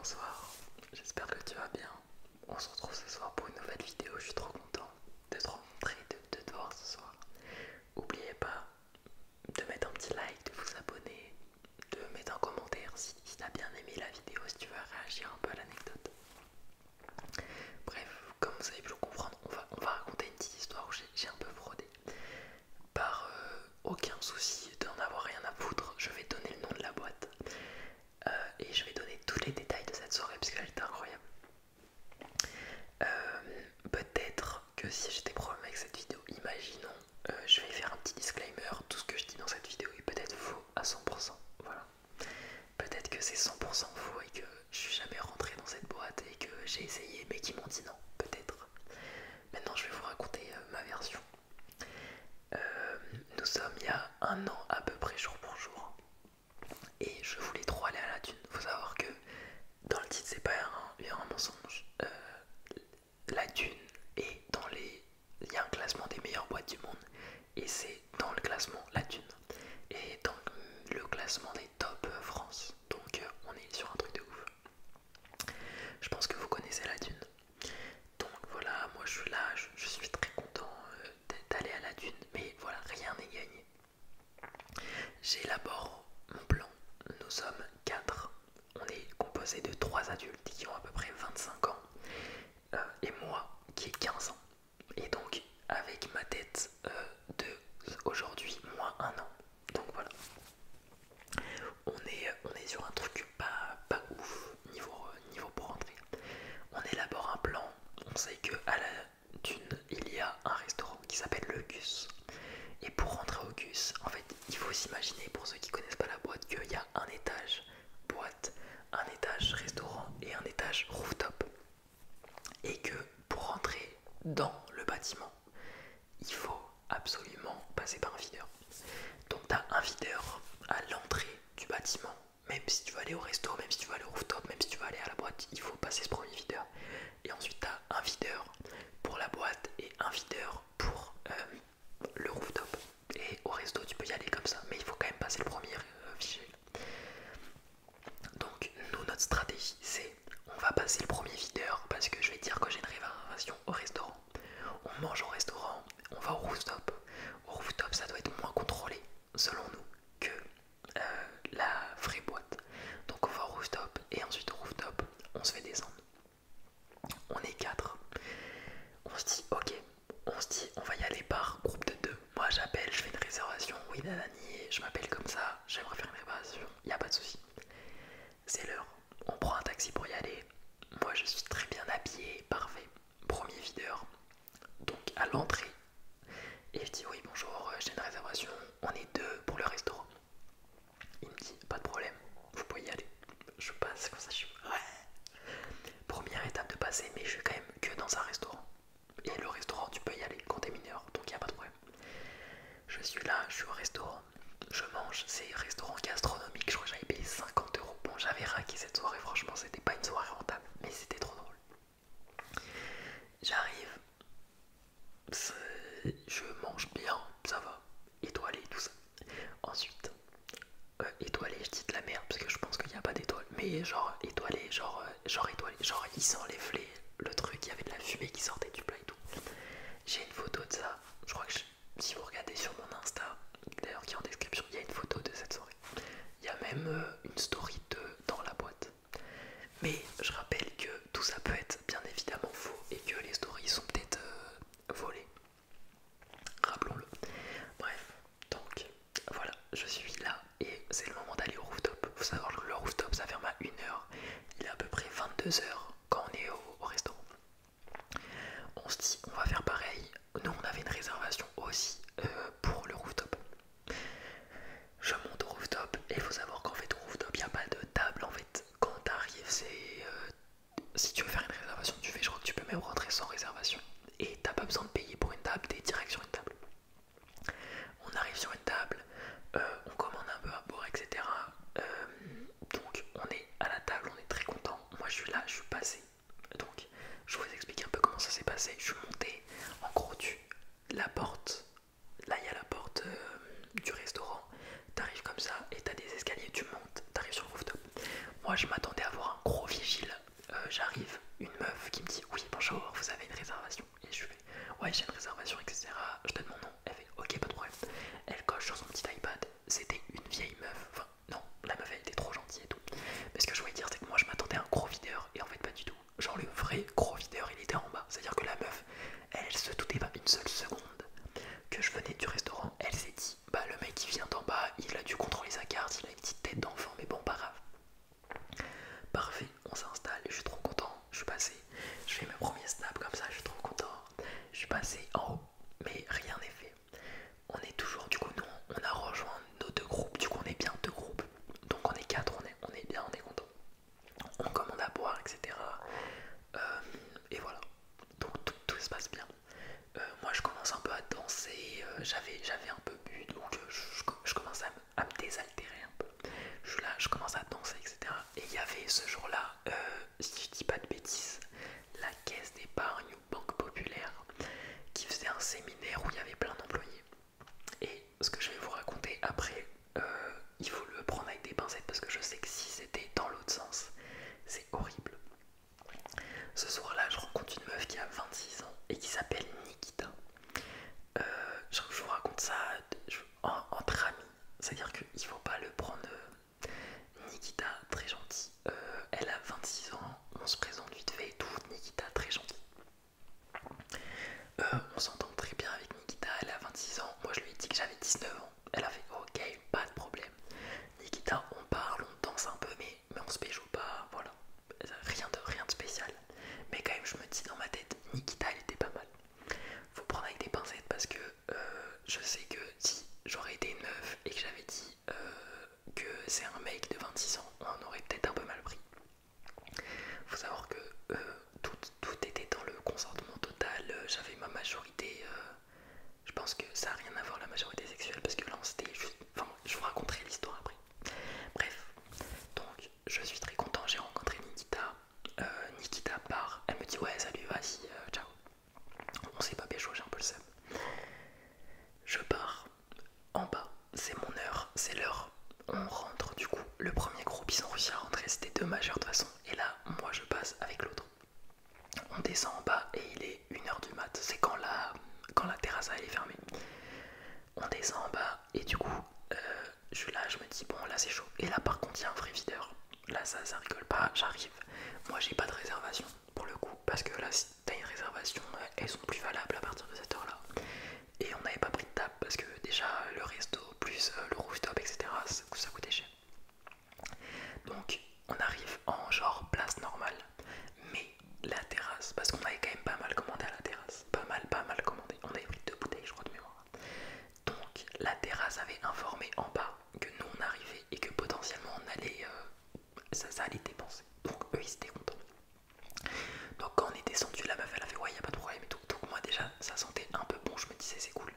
Bonsoir, j'espère que tu vas bien. On se retrouve ce soir pour une nouvelle vidéo. Je suis trop content de te rencontrer, de te voir ce soir. N'oubliez pas de mettre un petit like, de vous abonner, de mettre un commentaire si tu as bien aimé la vidéo, si tu veux réagir un peu à l'anecdote. Bref, comme vous avez pu le comprendre, on va raconter une petite histoire où j'ai un peu fraudé. Par aucun souci d'en avoir rien à foutre, je vais donner le nom de la boîte. Et je vais donner tous les détails de cette soirée parce qu'elle était incroyable. Peut-être que si j'ai des problèmes avec cette vidéo, imaginons, je vais faire un petit disclaimer, tout ce que je dis dans cette vidéo est peut-être faux à 100%, voilà. Peut-être que c'est 100% faux et que je suis jamais rentré dans cette boîte et que j'ai essayé mais qu'ils m'ont dit non, peut-être. Maintenant je vais vous raconter ma version. Nous sommes il y a un an à peu près jour pour jour et je voulais trop aller à la dune. Faut savoir que dans le titre c'est pas un mensonge. La dune est dans les... Il y a un classement des meilleures boîtes du monde et c'est dans le classement la dune et dans le classement des top France. Donc on est sur un truc de ouf. Je pense que vous connaissez la dune. Donc voilà, moi je suis là, je suis très content d'aller à la dune, mais voilà, rien n'est gagné. J'élabore mon plan. Nous sommes 4. On est composé de 3 adultes qui ont à peu près 25 ans et moi qui ai 15 ans. Et donc avec ma tête de aujourd'hui moins un an. Donc voilà. On est sur un truc pas ouf niveau pour rentrer. On élabore un plan. On sait que à la dune il y a un restaurant qui s'appelle le Gus. Et pour rentrer au Gus, en fait, il faut s'imaginer, pour ceux qui connaissent pas la boîte, qu'il y a un étage boîte, un étage restaurant et un étage rooftop. Et que pour rentrer dans le bâtiment, il faut absolument passer par un videur. Donc tu as un videur à l'entrée du bâtiment. Même si tu veux aller au resto, même si tu veux aller au rooftop, même si tu veux aller à la boîte, il faut passer ce premier videur. Et ensuite tu as un videur pour la boîte et un videur pour le rooftop. Et au resto tu peux y aller comme ça, mais il faut quand même passer le premier vigile. Donc nous, notre stratégie c'est on va passer le premier videur parce que je vais dire que j'ai une réservation au restaurant. On mange au restaurant, on va au rooftop. Au rooftop ça doit être moins contrôlé selon nous que la vraie boîte. Donc on va au rooftop et ensuite au rooftop on se fait descendre. On est 4. On se dit ok, on se dit on va y aller par groupe de 2. Moi j'appelle, je fais une réservation, oui nanani, je m'appelle comme ça, j'aimerais faire une réservation, y a pas de souci. C'est l'heure, on prend un taxi pour y aller. Moi je suis très bien habillé, parfait. Premier videur, donc à l'entrée. Et je dis oui bonjour, j'ai une réservation, on est 2 pour le restaurant. Il me dit pas de problème, vous pouvez y aller. Je passe comme ça, je suis ouais. Première étape de passer, mais je suis quand même que dans un restaurant. Et le restaurant tu peux y aller quand t'es mineur, donc y a pas de problème. Je suis là, je suis au restaurant, je mange, c'est restaurant gastronomique, je crois que j'avais payé 50 euros. Bon j'avais raqué cette soirée, franchement c'était pas une soirée rentable, mais c'était trop drôle. J'arrive, je mange bien, ça va, étoilé, tout ça. Ensuite, étoilé, je dis de la merde parce que je pense qu'il n'y a pas d'étoile, mais genre étoilé, genre étoilé, genre il s'enlève le truc, il y avait de la fumée qui sortait du plat et tout. J'ai une photo de ça, je crois que si vous regardez sur mon Insta, d'ailleurs qui est en description, il y a une photo de cette soirée. Il y a même une story dans la boîte. Mais je rappelle que tout ça peut être bien évidemment faux et que les stories sont peut-être volées. Rappelons-le. Bref, donc voilà, je suis là et c'est le moment d'aller au rooftop. Faut savoir que le rooftop ça ferme à 1h. Il est à peu près 22h quand on est au restaurant. On se dit on va faire pareil. Nous on avait une réservation aussi pour le rooftop. Je monte au rooftop et il faut savoir qu'en fait au rooftop il n'y a pas de table en fait. Quand t'arrives c'est si tu veux faire une réservation tu fais, je crois que tu peux même rentrer sans réservation. Et t'as pas besoin de payer pour une table, t'es direct sur une table. On arrive sur une table, on commande un peu à boire, etc. Donc on est à la table, on est très content. Moi je suis là, je suis passé. Donc je vous explique un peu comment ça s'est passé. Je suis monté, en gros la porte, là il y a la porte du restaurant. T'arrives comme ça et t'as des escaliers, tu montes, t'arrives sur le rooftop. Moi je m'attendais à voir un gros vigile. J'arrive, une meuf qui me dit oui bonjour, vous avez une réservation. Et je fais ouais j'ai une réservation etc. Je donne mon nom, elle fait ok pas de problème. Elle coche sur son petit iPad, c'était une vieille meuf, enfin non la meuf elle était trop gentille et tout. Mais ce que je voulais dire c'est que moi je m'attendais à un gros videur et en fait pas du tout. Genre le vrai gros videur il était en bas, c'est à dire que la meuf elle se doutait pas une seule seconde que je venais du restaurant. Elle s'est dit bah le mec qui vient d'en bas il a dû contrôler sa carte, il a une petite tête d'enfant mais bon pas grave. Parfait, on s'installe, je suis trop content, je suis passé, je fais mes premiers snaps comme ça, je suis trop content. Je suis passé en haut, mais rien n'est fait. On est toujours, du coup, nous, on a rejoint nos deux groupes, du coup, on est bien deux groupes. Donc on est quatre, on est bien, on est content. On commande à boire, etc. Et voilà, donc tout se passe bien. Moi, je commence un peu à danser, j'avais un peu bu, donc je commence à me désaltérer un peu. Je suis là, je commence à danser, etc. Et il y avait ce jour-là, si je dis pas de bêtises, la caisse d'épargne ou banque populaire qui faisait un séminaire où il y avait plein d'employés. Et ce que je vais vous raconter après, il faut le prendre avec des pincettes parce que je sais que si c'était dans l'autre sens, c'est horrible. Ce soir-là, je rencontre une meuf qui a 26 ans et qui s'appelle Nikita. Je vous raconte ça entre amis, c'est-à-dire qu'il faut pas le prendre. Nikita, très gentil. Elle a 26 ans, on se présente vite fait et tout. Nikita, très gentil. On s'entend très bien avec Nikita, elle a 26 ans. Moi je lui ai dit que j'avais 19 ans. Elle a fait ok, pas de problème. Nikita, on parle, on danse un peu, mais on se pécho pas, voilà. Rien de spécial. Mais quand même, je me dis dans ma tête, Nikita, elle était pas mal. Faut prendre avec des pincettes parce que je sais que si j'aurais été une meuf et que j'avais dit que c'est un mec de 26 ans, on aurait peut-être un peu mal pris. Faut savoir que tout était dans le consentement total, j'avais ma majorité, je pense que ça n'a rien à voir la majorité sexuelle parce que là c'était juste, enfin je vous raconterai l'histoire après. Bref, donc je suis très content, j'ai rencontré Nikita, Nikita part, elle me dit ouais salut vas-y, ciao. On s'est pas pécho, j'ai un peu le seum. Je pars en bas, c'est mon heure, c'est l'heure. On rentre du coup, le premier groupe ils ont réussi à rentrer, c'était deux majeurs de toute façon. Et là, moi je passe avec l'autre. On descend en bas et il est 1h du mat, c'est quand la terrasse elle est fermée. On descend en bas et du coup, je suis là, je me dis bon là c'est chaud. Et là par contre il y a un vrai videur. Là ça rigole pas, j'arrive. Moi j'ai pas de réservation pour le coup, parce que là si t'as une réservation, elles sont plus valables à partir de cette heure là. Et on n'avait pas pris de table parce que déjà le resto plus le rooftop etc ça coûtait cher. Donc on arrive en genre place normale, mais la terrasse, parce qu'on avait quand même pas mal commandé à la terrasse, pas mal commandé, on avait pris 2 bouteilles je crois de mémoire. Donc la terrasse avait informé en bas que nous on arrivait et que potentiellement on allait, ça allait dépenser. Donc eux ils étaient contents. Donc quand on est descendu, la meuf elle a fait ouais y a pas de problème et tout. Donc moi déjà ça sentait un peu bon, je me disais c'est cool.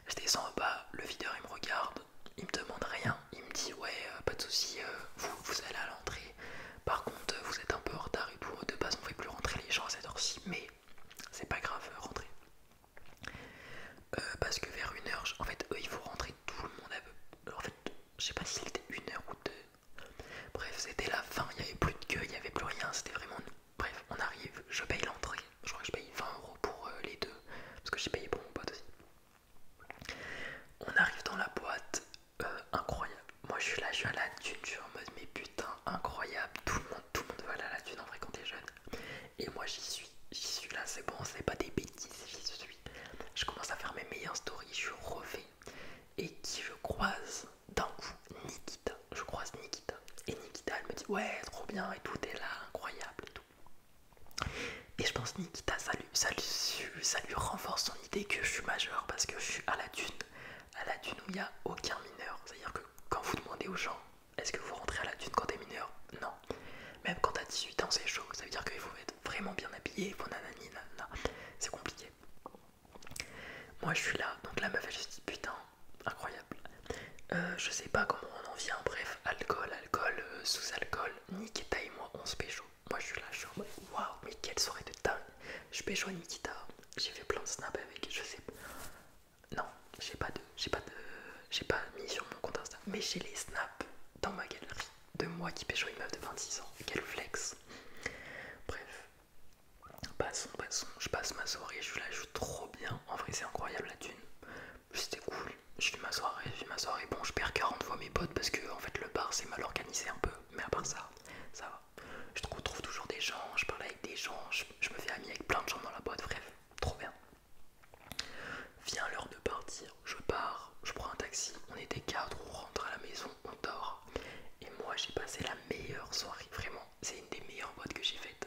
Je descends en bas, le videur il me regarde, il me demande rien, il me dit ouais pas de soucis, vous allez à l'entrée. Par contre vous êtes un peu en retard et tout, de base on fait plus rentrer les gens à cette heure-ci, mais c'est pas grave, rentrez. Parce que vers 1h, en fait eux il faut rentrer, tout le monde avait. En fait, je sais pas si c'était 1h ou 2. Bref, c'était la fin, il y avait plus de queue, il y avait plus rien, c'était vraiment. Bref, on arrive, je paye l'entrée, je crois que je paye 20€ pour les deux, parce que j'ai payé pour mon pote aussi. On arrive dans la boîte, incroyable. Moi je suis là, je suis à la thune, je suis en mode mais putain, incroyable, tout le monde va aller à la thune en vrai quand t'es jeune. Et moi j'y suis là, c'est bon, c'est pas des bêtises, j'y suis. Je commence à faire mes meilleures stories, je suis refait. Et qui je croise d'un coup Nikita. Je croise Nikita. Et Nikita elle me dit ouais trop bien et tout, t'es là, incroyable et tout. Et je pense Nikita ça lui renforce son idée que je suis majeur parce que je suis à la dune où il n'y a aucun mineur. C'est-à-dire que quand vous demandez aux gens est-ce que vous rentrez à la dune quand t'es mineur, non. Même quand t'as 18 ans c'est chaud, ça veut dire qu'il faut être vraiment bien habillé, faut nanani nanana. C'est compliqué. Moi je suis là, donc la meuf elle se dit putain, incroyable. Je sais pas comment on en vient, bref, alcool, sous-alcool, Nikita et moi on se pécho. Moi je suis là, je suis en mode waouh, mais quelle soirée de dingue. Je pécho Nikita, j'ai fait plein de snaps avec, je sais pas. Non, j'ai pas mis sur mon compte Insta, mais j'ai les snaps dans ma galerie de moi qui pécho une meuf de 26 ans. Quel flex. gens, je me fais ami avec plein de gens dans la boîte, bref, trop bien. Vient l'heure de partir, je pars, je prends un taxi, on était 4, on rentre à la maison, on dort. Et moi j'ai passé la meilleure soirée, vraiment, c'est une des meilleures boîtes que j'ai faites.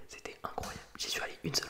C'était incroyable, j'y suis allé une seule